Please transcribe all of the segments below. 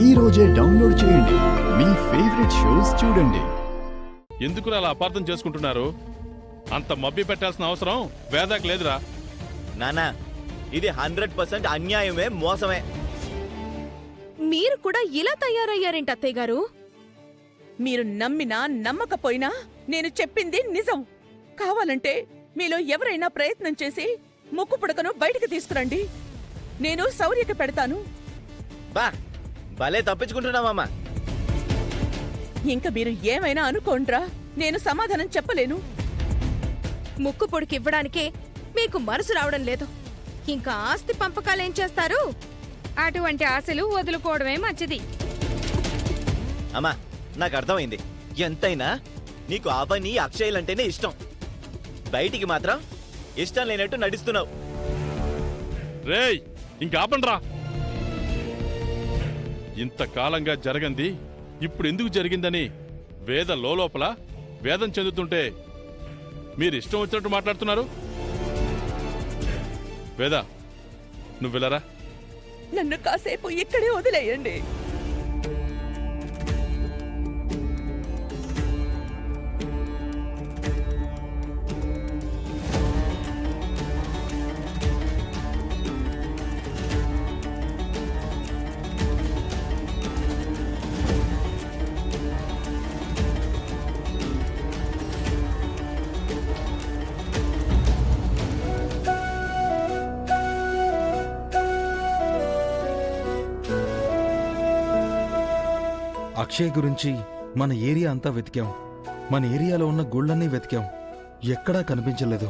ఈ రోజే డౌన్లోడ్ చేయండి. మీ ఫేవరెట్ షోస్ చూడండి. ఎందుకు అలా అపార్థం చేసుకుంటున్నారు? అంత మబ్బి పెట్టాల్సిన అవసరం వేదాకు లేదురా. నానా, ఇది 100% అన్యాయమే, మోసమే. మీరు కూడా ఇలా తయారయ్యారేంటి అత్తయ్య గారు? మీరు నమ్మినా నమ్మకపోయినా నేను చెప్పింది నిజం. కావాలంటే మీలో ఎవరైనా ప్రయత్నం చేసి ముక్కు పుడకను బయటికి తీసుకురండి. నేను శౌర్యకి పెడతాను. బా భలే తప్పించుకుంటున్నావమ్మా. ఇంక మీరు ఏమైనా అనుకోండ్రా, నేను సమాధానం చెప్పలేను. ముక్కు పొడికి ఇవ్వడానికే మీకు మనసు రావడం లేదు. ఇంకా ఆస్తి పంపకాలేం చేస్తారు? అటువంటి ఆశలు వదులుకోవడమే మంచిది. అమ్మా, నాకు అర్థమైంది. ఎంతైనా నీకు అవని అక్షయ్లంటేనే ఇష్టం. బయటికి మాత్రం ఇష్టం లేనట్టు నడుస్తున్నావు. రేయ్, ఇంకా ఆపండ్రా. ఇంతకాలంగా జరగంది ఇప్పుడు ఎందుకు జరిగిందని వేద లోపల వేదం చెందుతుంటే మీరు ఇష్టం వచ్చినట్టు మాట్లాడుతున్నారు. వేద, నువ్వు వెళ్ళరా. నన్ను కాసేపు ఇక్కడే వదిలేయండి. అక్షయ్ గురించి మన ఏరియా అంతా వెతికాం. మన ఏరియాలో ఉన్న గుళ్ళన్నీ వెతికాం. ఎక్కడా కనిపించలేదు.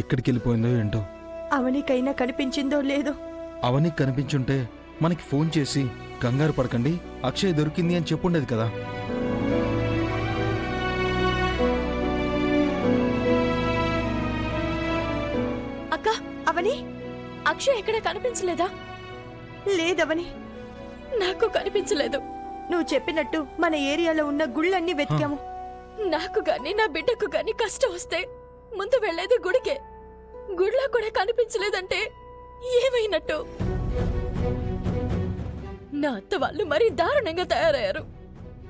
ఎక్కడికి వెళ్ళిపోయిందో ఏంటో. అవనికైనా కనిపించిందో లేదో. అవనికి కనిపించుంటే మనకి ఫోన్ చేసి కంగారు పడకండి, అక్షయ్ దొరికింది అని చెప్పుండేది కదా. అక్క, అవని, అక్షయ్ ఎక్కడ కనిపించలేదా? లేదవని, నాకు కనిపించలేదు. నువ్వు చెప్పినట్టు మన ఏరియాలో ఉన్న గుళ్ళన్నీ వెతికాము. నాకు గాని నా బిడ్డకు గాని కష్టం వస్తే ముందు వెళ్లేది గుడికే. గుడిలో కూడా కనిపించలేదంటే ఏమైనట్టు? నా అత్త వాళ్ళు మరీ దారుణంగా తయారయ్యారు.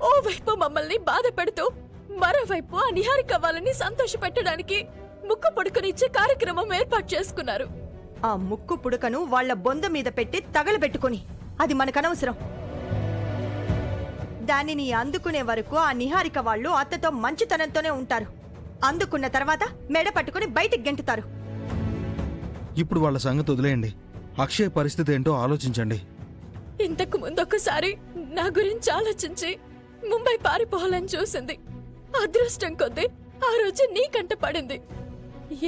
ఓవైపు మమ్మల్ని బాధ పెడుతూ మరోవైపు ఆ నిహారిక వాళ్ళని సంతోష పెట్టడానికి ముక్కు పుడుకునిచ్చే కార్యక్రమం ఏర్పాటు చేసుకున్నారు. ఆ ముక్కు పుడకను వాళ్ల బొంద మీద పెట్టి తగలబెట్టుకుని, అది మనకనవసరం. దానిని అందుకునే వరకు ఆ నిహారిక వాళ్ళు అత్తతో మంచితనంతోనే ఉంటారు. అందుకున్న తర్వాత మెడ పట్టుకుని బయటికి గెంటుతారు. ఇప్పుడు వాళ్ళ సంగతి వదిలేయండి. అక్షయ్ పరిస్థితి ఏంటో ఆలోచించండి. ఇంతకు ముందొకసారి నా గురించి ఆలోచించి ముంబై పారిపోవాలని చూసింది. అదృష్టం కొద్దీ ఆ రోజు నీ కంట పడింది.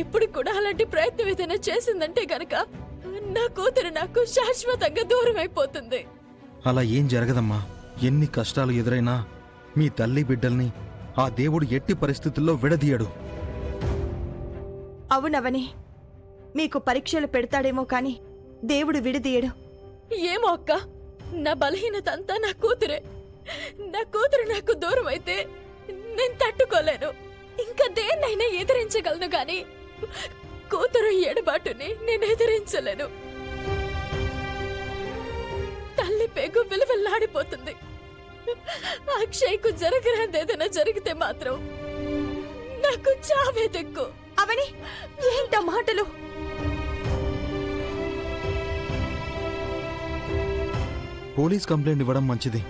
ఇప్పుడు కూడా అలాంటి ప్రయత్నం ఏదైనా చేసిందంటే గనక నా కూతురు నాకు శాశ్వతంగా దూరం అయిపోతుంది. అలా ఏం జరగదమ్మా. ఎన్ని కష్టాలు ఎదురైనా మీ తల్లి బిడ్డల్ని ఆ దేవుడు ఎట్టి పరిస్థితుల్లో విడదీయడు. అవునవని, మీకు పరీక్షలు పెడతాడేమో కాని దేవుడు విడదీయడు. ఏమో అక్క, నా బలహీనత అంతా నా కూతురే. నా కూతురు నాకు దూరం అయితే నేను తట్టుకోలేను. ఇంకా దేన్నైనా ఎదిరించగలను గాని కూతురు ఎడబాటుని నేను ఎదిరించలేను. తల్లి పేగు విలువెల్లాడిపోతుంది. అక్షయ్కు జరగరాదేదైనా జరిగితే మాత్రం నాకు చావే దిక్కు. అవని, ఏంట మాటలు? పోలీస్ కంప్లైంట్ ఇవ్వడం మంచిది.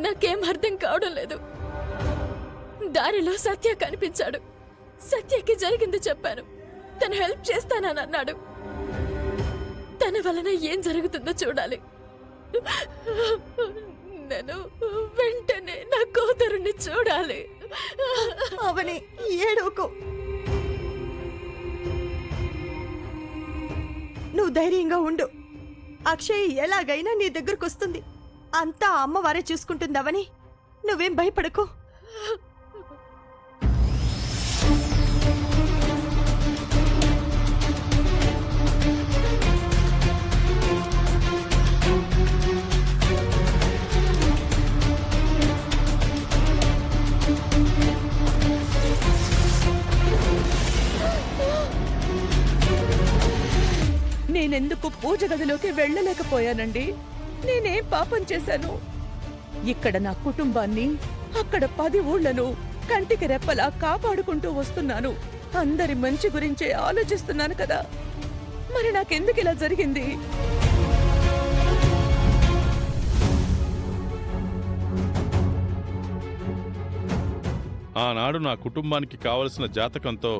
నాకేం అర్థం కావడం లేదు. దారిలో సత్య కనిపించాడు. సత్యకి జరిగింది చెప్పాను. తను హెల్ప్ చేస్తానని అన్నాడు. తన వలన ఏం జరుగుతుందో చూడాలి. నేను వెంటనే నా కూతురుని చూడాలి. అవని, ఏడోకో. నువ్వు ధైర్యంగా ఉండు. అక్షయ్ ఎలాగైనా నీ దగ్గరకు వస్తుంది. అంతా అమ్మవారే చూసుకుంటుందవని, నువ్వేం భయపడకు. నేనెందుకు పూజ గదిలోకి వెళ్ళలేకపోయానండి. నేనేం పాపం చేశాను? ఇక్కడ నా కుటుంబాన్ని, అక్కడ 10 ఊళ్లను కంటికి రెప్పలా కాపాడుకుంటూ వస్తున్నాను. అందరి మంచి గురించే ఆలోచిస్తున్నాను కదా. మరి నాకెందుకు ఇలా జరిగింది? ఆనాడు నా కుటుంబానికి కావలసిన జాతకంతో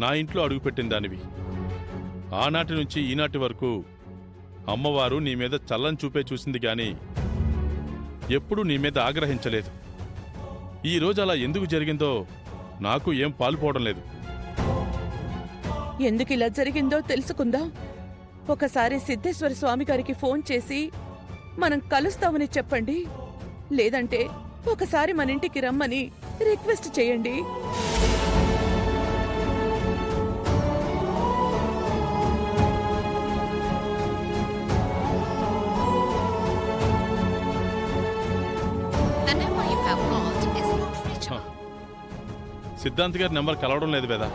నా ఇంట్లో అడుగుపెట్టిన దానివి. ఆనాటి నుంచి ఈనాటి వరకు అమ్మవారు నీ మీద చల్లని చూపే చూసింది గాని ఎప్పుడూ నీ మీద ఆగ్రహించలేదు. ఈరోజు అలా ఎందుకు జరిగిందో నాకు ఏం పాలుపోవడం లేదు. ఎందుకు ఇలా జరిగిందో తెలుసుకుందాం. ఒకసారి సిద్ధేశ్వర స్వామి గారికి ఫోన్ చేసి మనం కలుస్తామని చెప్పండి. లేదంటే ఒకసారి మన ఇంటికి రమ్మని రిక్వెస్ట్ చేయండి. సిద్ధాంత్ గారి నెంబర్ కలవడం లేదు వేదా.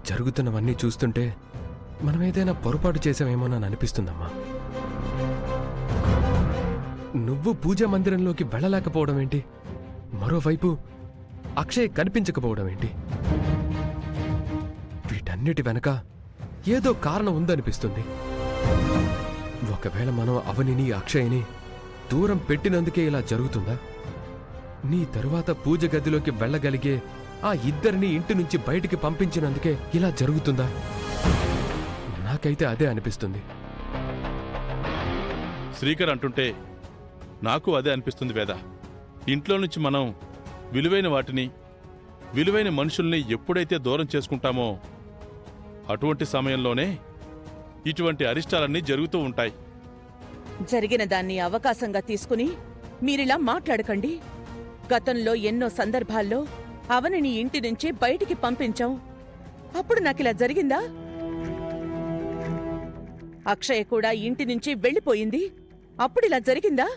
జరుగుతున్నవన్నీ చూస్తుంటే మనం ఏదైనా పొరపాటు చేసామేమోనని అనిపిస్తుందమ్మా. నువ్వు పూజా మందిరంలోకి వెళ్ళలేకపోవడం ఏంటి? మరోవైపు అక్షయ్ కనిపించకపోవడం ఏంటి? వీటన్నిటి వెనక ఏదో కారణం ఉందనిపిస్తుంది. ఒకవేళ మనం అవనిని అక్షయ్ని దూరం పెట్టినందుకే ఇలా జరుగుతుందా? నీ తరువాత పూజ గదిలోకి వెళ్ళగలిగే ఆ ఇద్దరిని ఇంటి నుంచి బయటికి పంపించినందుకే ఇలా జరుగుతుందా? నాకైతే అదే అనిపిస్తుంది. శ్రీకర్ అంటుంటే నాకు అదే అనిపిస్తుంది వేద. ఇంట్లో నుంచి మనం విలువైన వాటిని, విలువైన మనుషుల్ని ఎప్పుడైతే దూరం చేసుకుంటామో అటువంటి సమయంలోనే ఇటువంటి అరిష్టాలన్నీ జరుగుతూ ఉంటాయి. జరిగిన దాన్ని అవకాశంగా తీసుకుని మీరిలా మాట్లాడకండి. గతంలో ఎన్నో సందర్భాల్లో అవనిని ఇంటి నుంచి బయటికి పంపించాం. అప్పుడు నాకిలా జరిగిందా? అక్షయ్ కూడా ఇంటి నుంచి వెళ్ళిపోయింది. అప్పుడిలా జరిగిందా?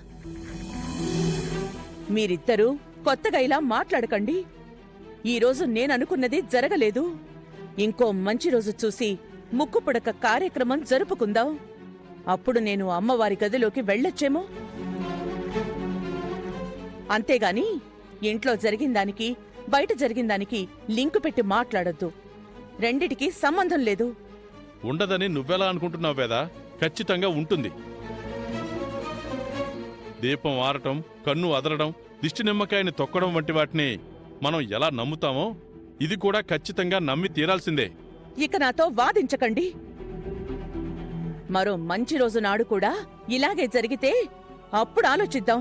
మీరిద్దరూ కొత్తగా ఇలా మాట్లాడకండి. ఈరోజు నేననుకున్నది జరగలేదు. ఇంకో మంచి రోజు చూసి ముక్కుపుడక కార్యక్రమం జరుపుకుందాం. అప్పుడు నేను అమ్మవారి గదిలోకి వెళ్ళొచ్చేమో. అంతేగాని ఇంట్లో జరిగిందానికి బయట జరిగిందానికి లింకు పెట్టి మాట్లాడొద్దు. రెండిటికి సంబంధం లేదు. ఉండదని నువ్వెలా అనుకుంటున్నావు వేదా? ఖచ్చితంగా ఉంటుంది. దీపం ఆరటం, కన్ను అదరడం, దిష్టి నిమ్మకాయని తొక్కడం వంటి వాటిని మనం ఎలా నమ్ముతామో ఇది కూడా ఖచ్చితంగా నమ్మి తీరాల్సిందే. ఇక నాతో వాదించకండి. మరో మంచి రోజు నాడు కూడా ఇలాగే జరిగితే అప్పుడు ఆలోచిద్దాం.